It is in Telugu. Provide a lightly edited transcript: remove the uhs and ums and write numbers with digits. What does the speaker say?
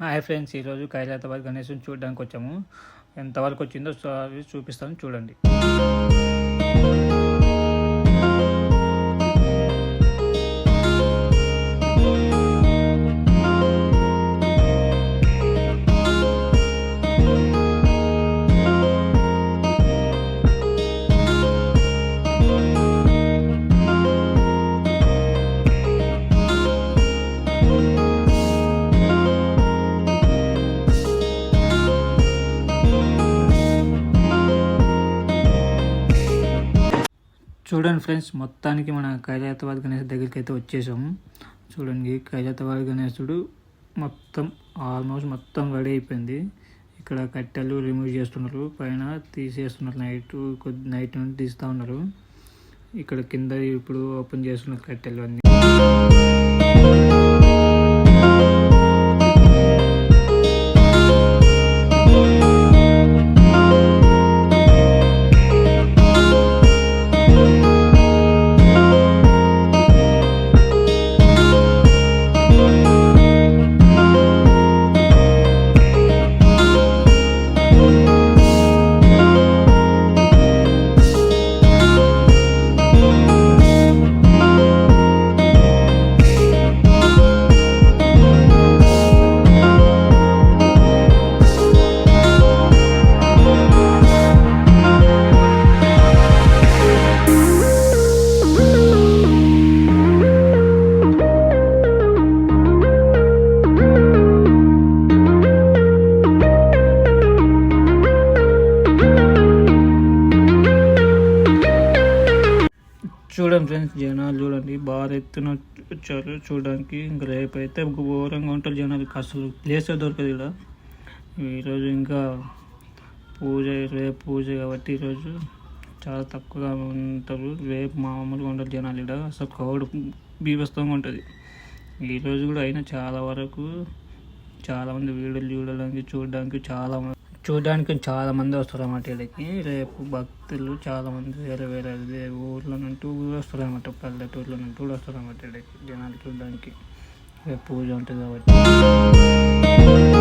హాయ్ ఫ్రెండ్స్, ఈరోజు కైలాసబాద్ గణేశుని చూడడానికి వచ్చాము. ఎంతవరకు వచ్చిందో చూపిస్తాను, చూడండి. చూడండి ఫ్రెండ్స్, మొత్తానికి మన కైలాసబాద్ గణేశ్ దగ్గరికి అయితే వచ్చేసాము. చూడండి, కైలాసబాద్ గణేశుడు ఆల్మోస్ట్ మొత్తం రెడీ అయిపోయింది. ఇక్కడ కట్టెలు రిమూవ్ చేస్తున్నారు, పైన తీసేస్తున్నారు. నైట్ నుండి తీస్తూ ఉన్నారు. ఇక్కడ కింద ఇప్పుడు ఓపెన్ చేస్తున్నారు కట్టెలు అన్నీ. చూడండి ఫ్రెండ్స్, జనాలు చూడండి, బాగా ఎత్తున వచ్చారు చూడడానికి. ఇంకా రేపు అయితే ఘోరంగా ఉంటారు జనాలు, అసలు ప్లేసే దొరకదు ఇక్కడ. ఈరోజు ఇంకా రేపు పూజ కాబట్టి ఈరోజు చాలా తక్కువగా ఉంటారు. రేపు మామూలుగా ఉంటారు జనాలు ఇక్కడ. అసలు క్రౌడ్ బీభత్సంగా ఉంటుంది ఈరోజు కూడా. అయినా చాలామంది వీడియోలు చూడడానికి చాలా మంది వస్తారు అన్నమాట ఇక్కడికి. రేపు భక్తులు చాలా మంది వేరే ఊర్ల నుండి వస్తారు అన్నమాట, పల్లెటూర్ల నుండి కూడా వస్తారు అన్నమాట ఇక్కడికి జనాలు చూడడానికి. రేపు పూజ ఉంటుంది కాబట్టి.